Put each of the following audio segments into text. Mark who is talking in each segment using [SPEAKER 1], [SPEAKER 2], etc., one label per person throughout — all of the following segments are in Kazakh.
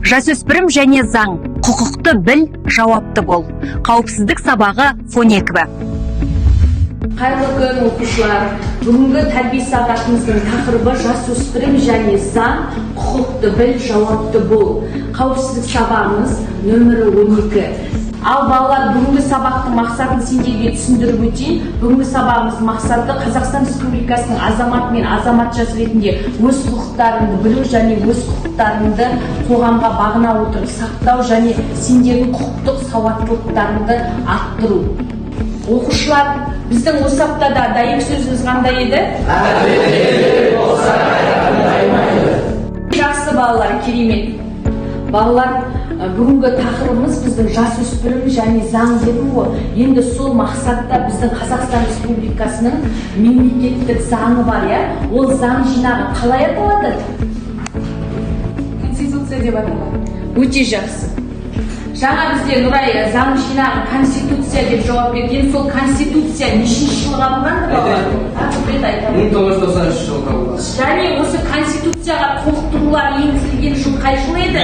[SPEAKER 1] Жасөспірім және заң. Құқықты біл, жауапты бол. Қауіпсіздік сабағы фон екібі.
[SPEAKER 2] Қайырлы күн оқушылар. Бүгінгі тәрбие сағатымыздың тақырыбы жасөспірім және заң, құқықты біл, жауапты бол. Қауіпсіздік сабағымыз нөмірі 12. Ал балалар, бүгінгі сабақтың мақсатын сендерге түсіндіріп өтейін. Бүгінгі сабағымыз мақсаты Қазақстан Республикасының азамат мен азаматшасы ретінде өз құқықтарыңды білу және өз құқықтарыңды қоғамға бағына отырып сақтау және сендердің құқықтық сауаттылықтарыңды арттыру. Оқушылар, біздің осы аптада дайын сөзіміз қандай еді? Жақсы балалар, керемет. Балалар, бүгінгі тақырыбымыз біздің жасөспірім және заң дедім ғой. Енді сол мақсатта біздің Қазақстан Республикасының мемлекеттік заңы бар, я? Ол заң жинағы қалай аталады?
[SPEAKER 3] Конституция деп аталады.
[SPEAKER 2] Өте жақсы. Жаңа бізде Нұрай заң жинағы Конституция деп жауап берген. Сол Конституция нешінші жылы қабылданды балалар?
[SPEAKER 4] 1993 жылы қабылданды.
[SPEAKER 2] Және осы Конституцияға толықтырулар енгізілген жыл қай жыл еді?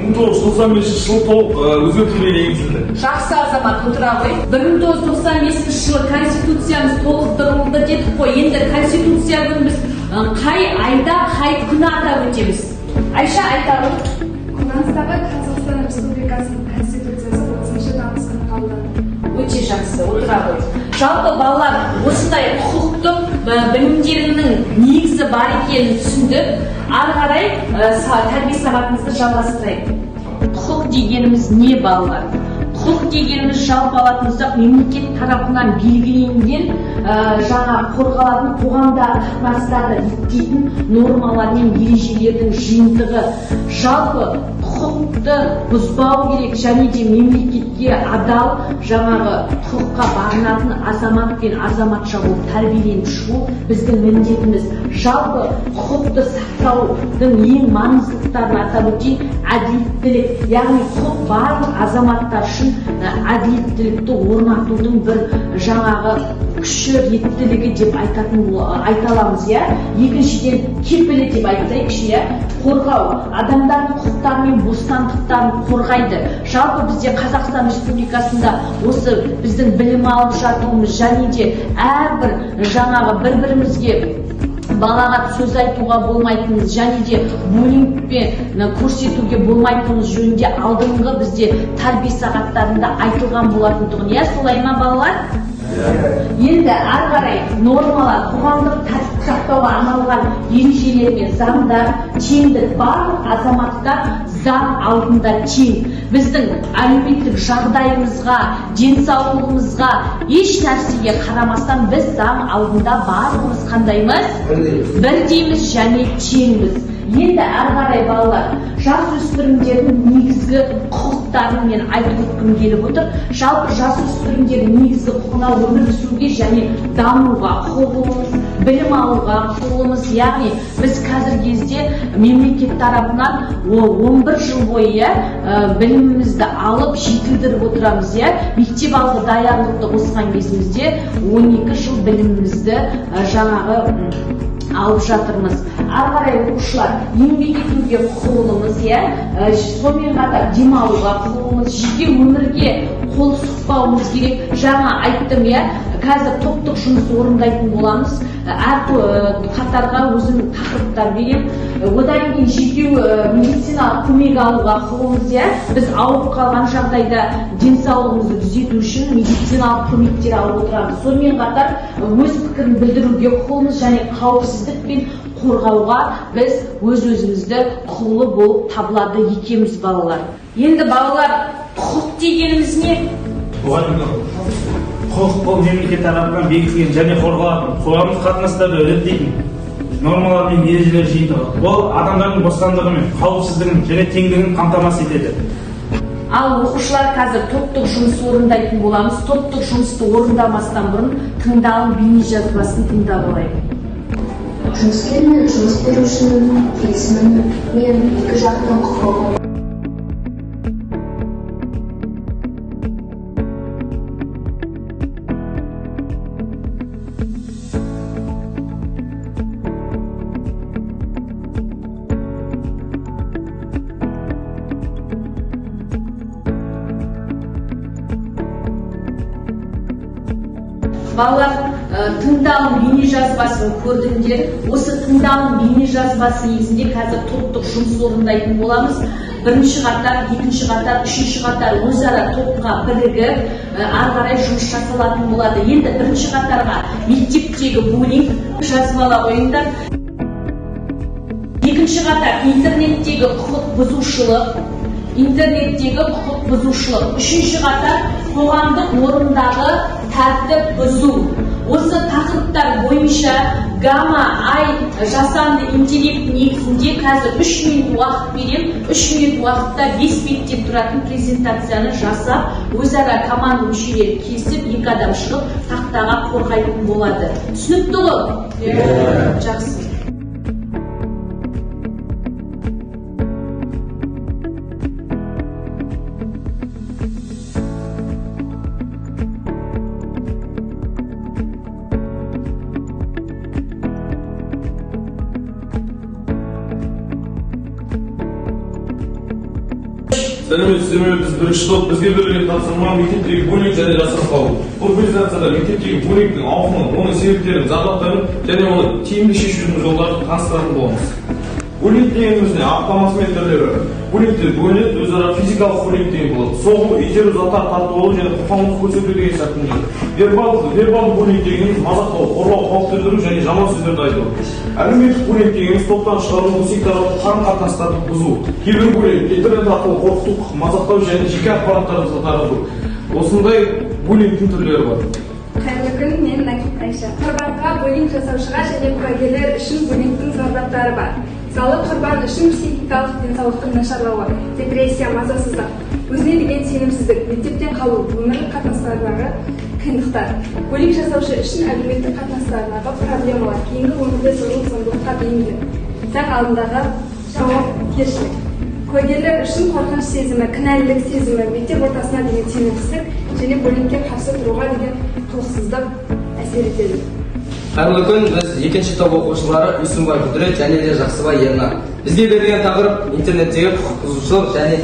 [SPEAKER 5] 1995 жылы өзгертулер енгізілді.
[SPEAKER 2] Жақсы азамат, отыра ғой. 1995 жылы Конституциямыз толықтырылды дедік қой. Енді Конституцияны біз қай айда, қай күні атап өтеміз? Айша, айта ғой.
[SPEAKER 3] Қолданыстағы Қазақстан Республикасының Конституциясы 30 тамыз күні қабылданды.
[SPEAKER 2] Өте жақсы, отыра ғой. Жалпы балалар осындай құқықтық білімдерінің негізі бар екенін түсіндік. Ары қарай тәрбие сабағымызды жалғастырайық. Құқық дегеніміз не балалар? Құқық дегеніміз жалпы алатынымызда мемлекет тарапынан белгіленген жаңа қорғалатын қоғамдағы қатынастарды реттейтін нормалар мен ережелердің жиынтығы. Жалпы құқықты бұзбау керек және де мемлекетке адал жаңағы құқыққа бағынатын азамат пен азаматша болып тәрбиеленіп шығу біздің міндетіміз. Жалпы құқықты сақтаудың ең маңыздылықтарын атап өтейін. Әділеттілік, яғни құқық барлық азаматтар үшін әділеттілікті орнатудың бір жаңағы күші, реттілігі деп айта аламыз, я? Екіншіден кепілі деп айтайықшы, я? Қорғау, адамдардың құқықтары мен бостандықтарын қорғайды. Жалпы бізде Қазақстан Республикасында осы біздің білім алып жатуымыз және де әрбір жаңағы бір-бірімізге балағат сөз айтуға болмайтынымыз және де буллингпен көрсетуге болмайтынымыз жөнінде алдыңғы бізде тәрбие сағаттарында айтылған болатындығын, я? Солай ма балалар? Енді ары қарай нормалар, қоғамдық тәртіп сақтауға арналған ережелер мен заңдар, теңдік, барлық азаматтар заң алдында тең. Біздің әлеуметтік жағдайымызға, денсаулығымызға, еш нәрсеге қарамастан біз заң алдында барлығымыз қандаймыз? Бірдейміз және теңбіз. Енді ары қарай балалар, жасөспірімдердің негізгі құқықтарын мен айтып өткім келіп отыр. Жалпы жасөспірімдердің негізгі құқығына өмір сүруге және дамуға құқығымыз, білім алуға құқығымыз, яғни біз қазір кезде мемлекет тарапынан 11 жыл бойы білімімізді алып жетілдіріп отырамыз, я? Мектеп алды даярлықты қосқан кезімізде 12 жыл білімімізді жаңағы алып жатырмыз. Ары қарай оқушылар еңбек етуге құқылымыз, я? Сонымен қатар демалуға құқылымыз, жеке өмірге қол сұқпауымыз керек. Жаңа айттым, я? Қазір топтық жұмыс орындайтын боламыз. Әр қатарға өзінің тақырыптар берем. Одан кейін жеке медициналық көмек алуға құқылымыз, я? Біз ауырып қалған жағдайда денсаулығымызды түзету үшін медициналық көмектер алып отырамыз. Сонымен қатар өз пікірін білдіруге құқылымыз және қауіпсіздік пен қорғауға біз өз-өзімізді құқылы болып табылады екенбіз балалар. Енді балалар, құқық дегеніміз не?
[SPEAKER 5] Құқық бұл мемлекет тарапынан бекітілген және қорғалатын қоғамдық қатынастарды реттейтін нормалар мен ережелер жиынтығы. Ол адамдардың бостандығы мен қауіпсіздігін және теңдігін қамтамасыз етеді.
[SPEAKER 2] Ал оқушылар қазір топтық жұмыс орындайтын боламыз. Топтық жұмысты орындамастан бұрын тыңдалым бейне жазбасын тыңдап алайық.
[SPEAKER 6] Жұмыскер мен жұмыс берушінің келісімі мен екі жақтың құқығы.
[SPEAKER 2] балалар тыңдалым бейне жазбасын көрдіңдер. Осы тыңдалым бейне жазбасы негізінде қазір топтық жұмыс орындайтын боламыз. Бірінші қатар, екінші қатар, үшінші қатар өзара топқа бірігіп, ары қарай жұмыс жасалатын болады. Енді бірінші қатарға мектептегі буллинг жазып ала қойыңдар. Екінші қатар интернеттегі құқық бұзушылық. Үшінші қатар қоғамдық орындағы тәртіп бұзу. Осы тақырыптар бойынша гамма-ай жасанды интеллект негізінде қазір 3 минут уақыт берем. 3 минут уақытта 5 беттен тұратын презентацияны жасап, өзара команда мүшелері келісіп, 2 адам шығып, тақтаға қорғайтын болады. Түсінікті ғой? Жақсы.
[SPEAKER 7] Сәлеметсіздер ме? Біз бірінші топ бізге берілген тапсырма мектептегі буллинг және жасаспау. Бұл презентацияда мектептегі буллингтің ауқымын, оның себептерін, зардаптарын және оны тиімді шешудің жолдарын таныстыратын боламыз. Буллинг дегеніміз не? Анықтамасы мен түрлері. Буллингті бөлінеді, өзара физикалық буллинг деген болады. Соғу, итеру, заттар тартып алу және қоғамдық көрсету деген сияқты. Вербалды буллинг дегеніміз мазақтау, қорлау, қауіп төндіру және жаман сөздерді айту. Әлеуметтік буллинг дегеніміз топтан шығару, сектарлық қарым-қатынастарды бұзу. Кибербуллинг, интернет арқылы қорқыту, мазақтау және жеке ақпараттарды тарату. Осындай буллингтің түрлері бар.
[SPEAKER 3] Қайырлы күн, мен Накит Айша. Құрбанға буллинг жасаушыға және куәгерлер үшін буллингтің зардаптары бар. Мысалы, құрбан үшін психикалық денсаулықтың нашарлауы, депрессия, мазасыздық, өзіне деген сенімсіздік, мектептен қалу, өмірлік қатынастардағы қиындықтар. Буллинг жасаушы үшін әлеуметтік қатынастардағы проблемалар, кейінгі өмірде зорлық-зомбылыққа бейімділік, заң алдындағы жауапкершілік. Куәгерлер үшін қорқыныш сезімі, кінәлілік сезімі, мектеп ортасына деген сенімсіздік және буллингке қарсы тұруға деген құлықсыздық әсер етеді.
[SPEAKER 4] Қайырлы күн, біз екінші топ оқушылары Үйсінбай Құдірет және де Жақсыбай Ерна. Бізге берілген тақырып интернеттегі құқық бұзушылық және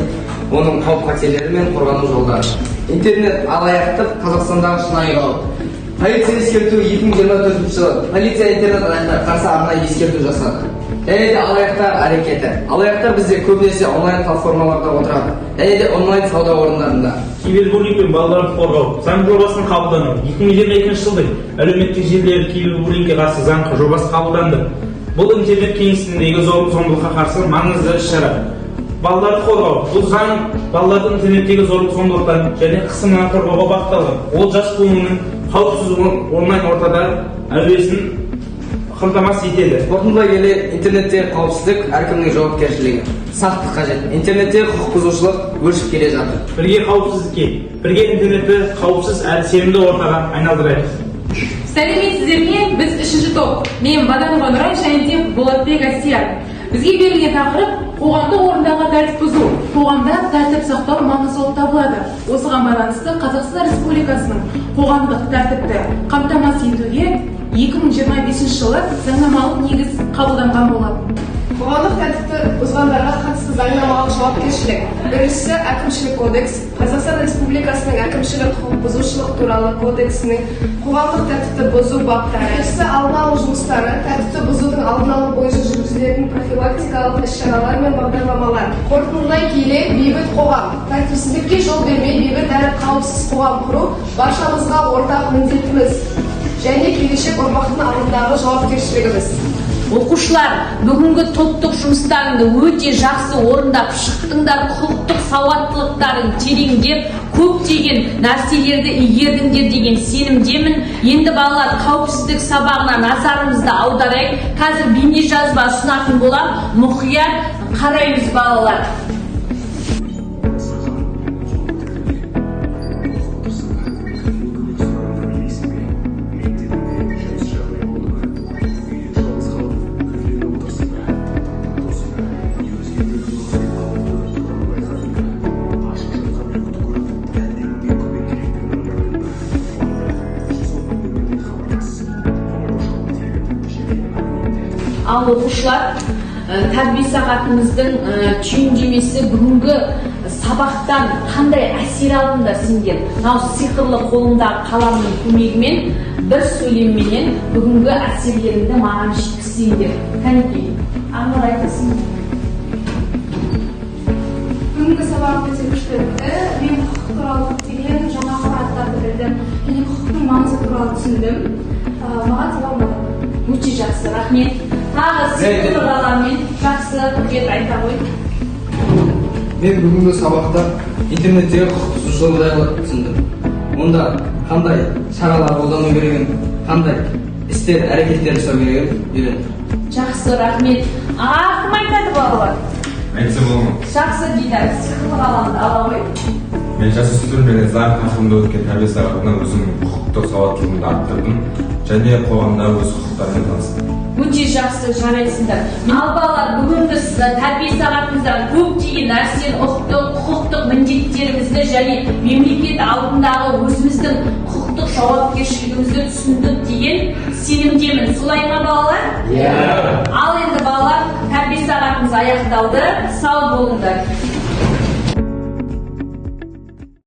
[SPEAKER 4] оның қауіп-қатерлері мен қорғану жолдары. Интернет алаяқтық Қазақстандағы шынайы қауіп. Полиция ескерту 2024 жылы полиция интернет алаяқтарға қарсы арнайы ескерту жасады. Және де алаяқтар әрекеті. Алаяқтар бізде көбінесе онлайн платформаларда отырады. Және де онлайн сауда орындарында.
[SPEAKER 5] Кибербуллинг пен балаларды қорғау заң жобасының қабылдануы 2022 жылдың әлеуметтік желілері кибербуллингке қарсы заң жобасы қабылданды. Бұл интернет кеңістігіндегі зорлық-зомбылыққа қарсы маңызды іс-шара. Балаларды қорғау. Бұл заң балаларды интернеттегі зорлық-зомбылықтан және қысымнан қорғауға бағытталған. Ол жас буынның қауіпсіз онлайн ортада әуесін қамтамасыз етеді.
[SPEAKER 4] Қорытындылай келе, интернеттегі қауіпсіздік әркімнің жауапкершілігі. Сақтық қажет. Интернеттегі құқық бұзушылық өршіп келе жатыр.
[SPEAKER 5] Бірге қауіпсіздікке, бірге интернетті қауіпсіз әрі сенімді ортаға айналдырайық.
[SPEAKER 8] Сәлеметсіздер ме? Біз үшінші топ. Мен Баданова Нұрай және де Болатбек Асия. Бізге берілген тақырып қоғамдық орындағы тәртіп бұзу. Қоғамда тәртіп сақтау маңызды болып табылады. Осыған байланысты Қазақстан Республикасының қоғамдық тәртіпті қамтамасыз етуге 2025 жылы заңнамалық негіз қабылданған болатын.
[SPEAKER 9] Қоғамдық тәртіпті бұзғандарға қатысты заңнамалық жауапкершілік. Біріншісі әкімшілік кодекс, Қазақстан Республикасының әкімшілік құқық бұзушылық туралы кодексінің қоғамдық тәртіпті бұзу баптары. Екіншісі алдын алу жұмыстары, тәртіпті бұзудың алдын алу бойынша жүргізілетін профилактикалық іс-шаралар мен бағдарламалар. Қорытындылай келе, бейбіт қоғам, тәртіпсіздікке жол бермей бейбіт әрі қауіпсіз қоғам құру баршамызға ортақ міндетіміз және келешек ұрпақтың алдындағы жауапкершілігіміз.
[SPEAKER 2] Оқушылар, бүгінгі топтық жұмыстарыңды өте жақсы орындап шықтыңдар, құқықтық сауаттылықтарын тереңдеп, көптеген нәрселерді игердіңдер деген сенімдемін. Енді балалар қауіпсіздік сабағына назарымызды аударайық. Қазір бейне жазба ұсынатын болам. Мұқият қараймыз балалар. Ал оқушылар, тәрбие сағатымыздың түйіндемесі бүгінгі сабақтан қандай әсер алдыңдар сендер? Мынау сиқырлы қолымдағы қаламның көмегімен бір сөйлемменен бүгінгі әсерлеріңді маған жеткізсеңдер. Кәнекей, Ануар айтасың.
[SPEAKER 3] Бүгінгі сабақ өте күшті өтті. Мен құқық туралы көптеген жаңа ақпараттарды білдім және құқықтың маңызы туралы түсіндім. Маған сабақ ұнады.
[SPEAKER 2] Өте жақсы, рахмет. Тағы сен тұрғаламен жақсы рет айта ғой.
[SPEAKER 4] Мен бүгінгі сабақта интернеттегі құқық бұзушылық жайлы түсіндім. Онда қандай шаралар қолдану керегін, қандай істер, әрекеттер жасау керегін үйрендім.
[SPEAKER 2] Жақсы, рахмет. Кім айтады балалар?
[SPEAKER 10] Айтсам бола ма?
[SPEAKER 2] Жақсы дейді, сиқырлы қаламды ала ғой.
[SPEAKER 10] Мен жасөспірімдермен заң тақырыбында өткен тәрбие сағатында өзімнің құқықтық сауаттылығымды арттырдым және қоғамда өз құқықтарыммен таныстым.
[SPEAKER 2] Өте жақсы, жарайсыңдар. Ал балалар, бүгін біз тәрбие сағатымызда көптеген нәрсені ұқтық, құқықтық міндеттерімізді және мемлекет алдындағы өзіміздің құқықтық жауапкершілігімізді түсіндік деген сенімдемін. Солай ма балалар?
[SPEAKER 4] Иә.
[SPEAKER 2] Ал енді балалар, тәрбие сағатымыз аяқталды. Сау болыңдар.